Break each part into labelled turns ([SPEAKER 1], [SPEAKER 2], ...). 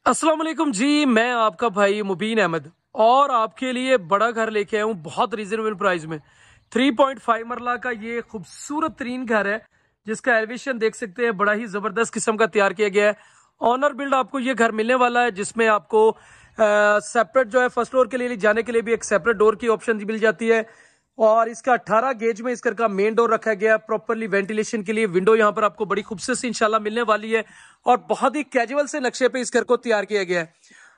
[SPEAKER 1] अस्सलाम वालेकुम जी। मैं आपका भाई मुबीन अहमद और आपके लिए बड़ा घर लेके आया हूँ बहुत रीजनेबल प्राइस में। 3.5 मरला का ये खूबसूरत तरीन घर है जिसका एलिवेशन देख सकते हैं, बड़ा ही जबरदस्त किस्म का तैयार किया गया है। ऑनर बिल्ड आपको ये घर मिलने वाला है जिसमें आपको सेपरेट जो है फर्स्ट फ्लोर के लिए जाने के लिए भी एक सेपरेट डोर की ऑप्शन मिल जाती है। और इसका 18 गेज में इस घर का मेन डोर रखा गया है प्रॉपरली वेंटिलेशन के लिए। विंडो यहाँ पर आपको बड़ी खूबसूरत सी इंशाल्लाह मिलने वाली है और बहुत ही कैजुअल से नक्शे पे इस घर को तैयार किया गया है।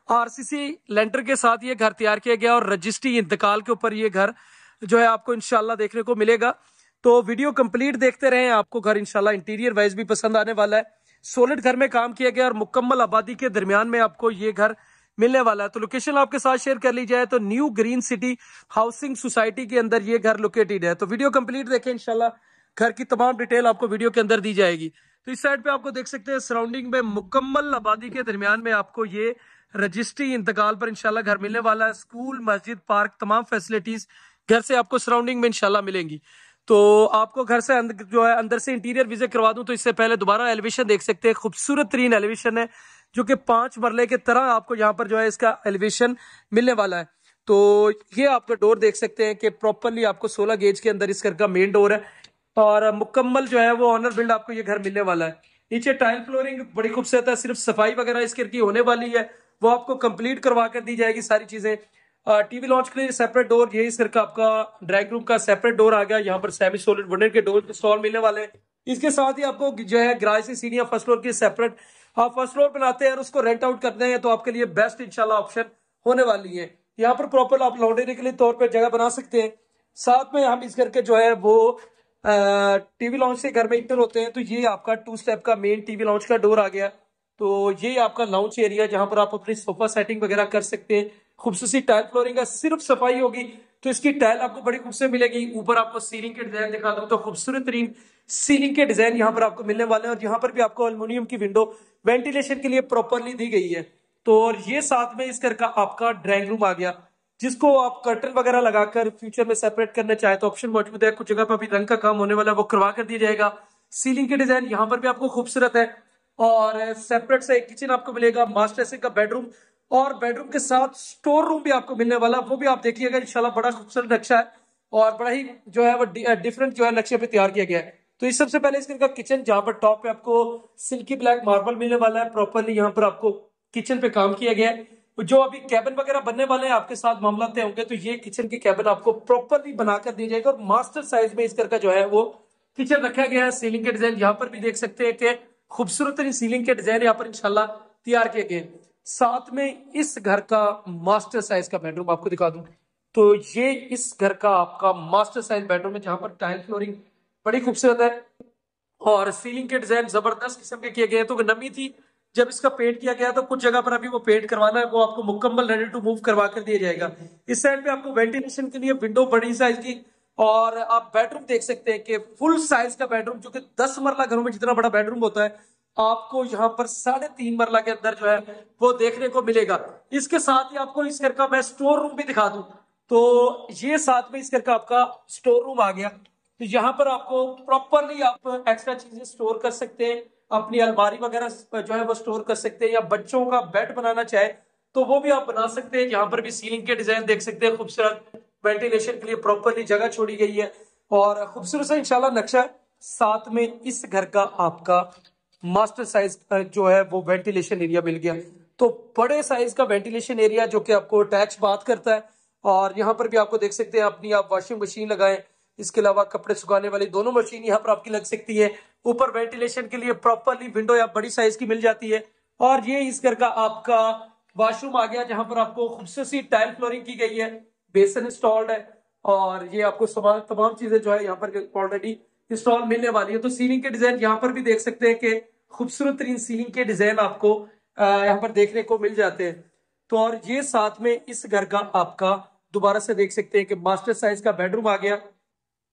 [SPEAKER 1] आरसीसी लेंटर के साथ ये घर तैयार किया गया और रजिस्ट्री इंतकाल के ऊपर ये घर जो है आपको इंशाल्लाह देखने को मिलेगा। तो वीडियो कंप्लीट देखते रहें, आपको घर इंशाल्लाह इंटीरियर वाइज भी पसंद आने वाला है। सोलिड घर में काम किया गया और मुकम्मल आबादी के दरमियान में आपको ये घर मिलने वाला है। तो लोकेशन आपके साथ शेयर कर ली जाए तो new green city housing society के अंदर ये घर लोकेटेड है। तो वीडियो कंप्लीट देखें, इंशाल्लाह घर की तमाम डिटेल आपको वीडियो के अंदर दी जाएगी। तो इस साइड पे आपको देख सकते हैं सराउंडिंग में मुकम्मल आबादी के दरमियान में आपको ये रजिस्ट्री इंतकाल पर इंशाल्लाह घर मिलने वाला है। स्कूल, मस्जिद, पार्क, तमाम फैसिलिटीज घर से आपको सराउंडिंग में इंशाल्लाह मिलेंगी। तो आपको घर से जो है अंदर से इंटीरियर विजिट करवा दूं तो इससे पहले दोबारा एलिवेशन देख सकते हैं। खूबसूरत तरीन एलिवेशन है जो कि 5 मरले के तरह आपको यहाँ पर जो है इसका एलिवेशन मिलने वाला है। तो ये आपका डोर देख सकते हैं कि प्रॉपरली आपको 16 गेज के अंदर इस घर का मेन डोर है और मुकम्मल जो है वो ऑनर बिल्ड आपको ये घर मिलने वाला है। नीचे टाइल फ्लोरिंग बड़ी खूबसूरत है, सिर्फ सफाई वगैरह इस घर की होने वाली है, वो आपको कंप्लीट करवा कर दी जाएगी सारी चीजें। टीवी लॉन्च के लिए सेपरेट डोर, ये इस घर का आपका ड्राइंग रूम का सेपरेट डोर आ गया। यहाँ पर सेमी सोलिड वुडन के डोर इंस्टॉल मिलने वाले हैं। इसके साथ ही आपको जो है गैराज से सीढ़ियां फर्स्ट फ्लोर की सेपरेट आप फर्स्ट फ्लोर बनाते हैं और उसको रेंट आउट करते हैं तो आपके लिए बेस्ट इंशाल्लाह ऑप्शन होने वाली है। यहाँ पर प्रॉपर आप लॉन्ड्री के लिए तौर पर जगह बना सकते हैं। साथ में हम इस घर के जो है वो टीवी लॉन्च से घर में इंटर होते हैं तो ये आपका 2 स्टेप का मेन टीवी लॉन्च का डोर आ गया। तो ये आपका लाउंज एरिया जहां पर आप अपनी सोफा सेटिंग वगैरह कर सकते हैं। खूबसूरत टाइल फ्लोरिंग है, सिर्फ सफाई होगी तो इसकी टाइल आपको बड़ी खूबसूरत मिलेगी। ऊपर आपको सीलिंग के डिजाइन दिखा दूं तो खूबसूरत तरीन सीलिंग के डिजाइन यहाँ पर आपको मिलने वाले हैं और यहाँ पर भी आपको अल्युमिनियम की विंडो वेंटिलेशन के लिए प्रॉपरली दी गई है। तो और ये साथ में इस घर का आपका ड्राइंग रूम आ गया जिसको आप कर्टन वगैरह लगाकर फ्यूचर में सेपरेट करना चाहे तो ऑप्शन मौजूद है। कुछ जगह पर अभी रंग का काम होने वाला है, वो करवा कर दिया जाएगा। सीलिंग के डिजाइन यहाँ पर भी आपको खूबसूरत है और सेपरेट से एक किचन आपको मिलेगा, मास्टर एसी का बेडरूम और बेडरूम के साथ स्टोर रूम भी आपको मिलने वाला, वो भी आप देखिएगा इंशाल्लाह। बड़ा खूबसूरत नक्शा है और बड़ा ही जो है वो डिफरेंट जो है नक्शे पे तैयार किया गया है। तो इस सबसे पहले इस घर का किचन, जहां पर टॉप पे आपको सिल्की ब्लैक मार्बल मिलने वाला है, प्रॉपरली यहाँ पर आपको किचन पे काम किया गया है। जो अभी कैबिन वगैरह बनने वाले हैं आपके साथ मामला तय होंगे तो ये किचन की कैबिन आपको प्रॉपरली बनाकर दी जाएगी और मास्टर साइज में इस घर का जो है वो किचन रखा गया है। सीलिंग के डिजाइन यहाँ पर भी देख सकते हैं कि खूबसूरत सीलिंग के डिजाइन यहाँ पर इंशाल्लाह तैयार किए गए। साथ में इस घर का मास्टर साइज का बेडरूम आपको दिखा दूं तो ये इस घर का आपका मास्टर साइज बेडरूम है जहां पर टाइल फ्लोरिंग बड़ी खूबसूरत है और सीलिंग के डिजाइन जबरदस्त किस्म के किए गए। तो नमी थी जब इसका पेंट किया गया तो कुछ जगह पर अभी वो पेंट करवाना है, वो आपको मुकम्मल रेडी टू मूव करवा कर दिया जाएगा। इस साइड पे आपको वेंटिलेशन के लिए विंडो बड़ी साइज की और आप बेडरूम देख सकते हैं कि फुल साइज का बेडरूम, जो कि 10 मरला घरों में जितना बड़ा बेडरूम होता है आपको यहाँ पर 3.5 मरला के अंदर जो है वो देखने को मिलेगा। इसके साथ ही आपको इस घर का मैं स्टोर रूम भी दिखा दूं तो ये साथ में इस घर का आपका स्टोर रूम आ गया। तो यहाँ पर आपको प्रॉपरली आप एक्स्ट्रा चीजें स्टोर कर सकते हैं, अपनी अलमारी वगैरह जो है वो स्टोर कर सकते हैं या बच्चों का बेड बनाना चाहे तो वो भी आप बना सकते हैं। यहाँ पर भी सीलिंग के डिजाइन देख सकते हैं, खूबसूरत वेंटिलेशन के लिए प्रॉपरली जगह छोड़ी गई है और खूबसूरत सा इंशाल्लाह नक्शा। साथ में इस घर का आपका मास्टर साइज जो है वो वेंटिलेशन एरिया मिल गया। तो बड़े साइज का वेंटिलेशन एरिया जो कि आपको अटैच बात करता है और यहाँ पर भी आपको देख सकते हैं अपनी आप वॉशिंग मशीन लगाएं, इसके अलावा कपड़े सुखाने वाली दोनों मशीन यहाँ पर आपकी लग सकती है। ऊपर वेंटिलेशन के लिए प्रॉपरली विंडो या बड़ी साइज की मिल जाती है और ये इस घर का आपका वॉशरूम आ गया जहां पर आपको खूबसूरत सी टाइल फ्लोरिंग की गई है, बेसन इंस्टॉल्ड है और ये आपको तमाम चीजें जो है यहाँ पर ऑलरेडी इंस्टॉल मिलने वाली है। तो सीलिंग के डिजाइन यहाँ पर भी देख सकते हैं कि खूबसूरत तरीन सीलिंग के डिजाइन आपको यहाँ पर देखने को मिल जाते हैं। तो और ये साथ में इस घर का आपका दोबारा से देख सकते हैं कि मास्टर साइज का बेडरूम आ गया,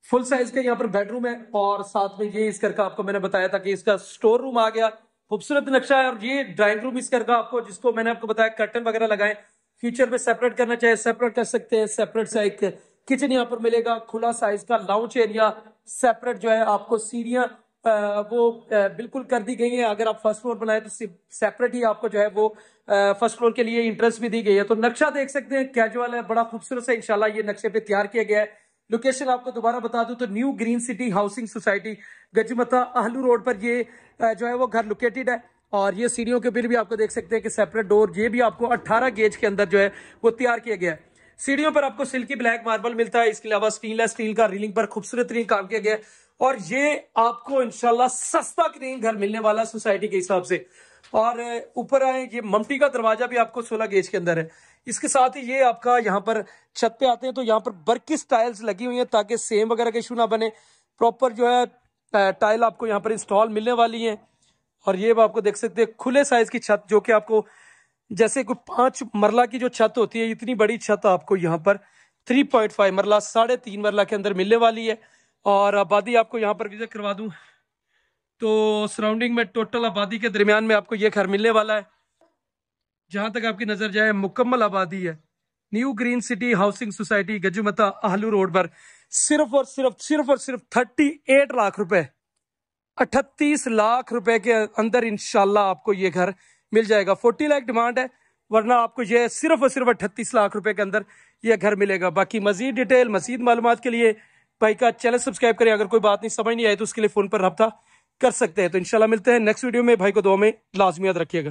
[SPEAKER 1] फुल साइज का यहाँ पर बेडरूम है और साथ में ये इस घर का आपको मैंने बताया था कि इसका स्टोर रूम आ गया। खूबसूरत नक्शा है और ये ड्राइंग रूम इस घर का आपको, जिसको मैंने आपको बताया कर्टन वगैरह लगाए, फ्यूचर में सेपरेट करना चाहे सेपरेट कर सकते हैं। सेपरेट सा एक किचन यहाँ पर मिलेगा, खुला साइज का लाउंज एरिया, सेपरेट जो है आपको सीढ़ियां बिल्कुल कर दी गई है। अगर आप फर्स्ट फ्लोर बनाए तो सेपरेट ही आपको जो है वो फर्स्ट फ्लोर के लिए इंटरेस्ट भी दी गई है। तो नक्शा देख सकते हैं, कैजुअल है, बड़ा खूबसूरत से इंशाल्लाह ये नक्शे पे तैयार किया गया है। लोकेशन आपको दोबारा बता दूं तो new green city housing society Gajmata Ahlu road पर ये जो है वो घर लोकेटेड है। और ये सीढ़ियों के बिल भी आपको देख सकते हैं कि सेपरेट डोर, ये भी आपको 18 गेज के अंदर जो है वो तैयार किया गया है। सीढ़ियों पर आपको सिल्की ब्लैक मार्बल मिलता है। इसके अलावा स्टेनलेस स्टील का रीलिंग पर खूबसूरत तरीन काम किया गया है। और ये आपको इंशाल्लाह सस्ता तरीन घर मिलने वाला सोसाइटी के हिसाब से। और ऊपर आए, ये ममटी का दरवाजा भी आपको 16 गेज के अंदर है। इसके साथ ही ये आपका यहाँ पर छत पे आते हैं तो यहाँ पर बर्किस टाइल्स लगी हुई है ताकि सेम वगैरह का इशू ना बने। प्रॉपर जो है टाइल आपको यहाँ पर इंस्टॉल मिलने वाली है। और ये आपको देख सकते हैं खुले साइज की छत, जो कि आपको जैसे कोई 5 मरला की जो छत होती है, इतनी बड़ी छत आपको यहाँ पर 3.5 मरला, 3.5 मरला के अंदर मिलने वाली है। और आबादी आपको यहाँ पर विजिट करवा दूं तो सराउंडिंग में टोटल आबादी के दरमियान में आपको ये घर मिलने वाला है। जहां तक आपकी नजर जाए मुकम्मल आबादी है। New green city housing society Gajumata Ahlu road पर सिर्फ और सिर्फ 38 लाख रुपए, 38 लाख रुपए के अंदर इंशाल्लाह आपको ये घर मिल जाएगा। 40 लाख डिमांड है, वरना आपको ये सिर्फ और सिर्फ 38 लाख रुपए के अंदर ये घर मिलेगा। बाकी मजीद डिटेल, मजीद मालूमात के लिए भाई का चैनल सब्सक्राइब करें। अगर कोई बात नहीं समझ नहीं आई तो उसके लिए फोन पर रब्ता कर सकते हैं। तो इंशाल्लाह मिलते हैं नेक्स्ट वीडियो में। भाई को दुआ में लाजमी याद रखिएगा।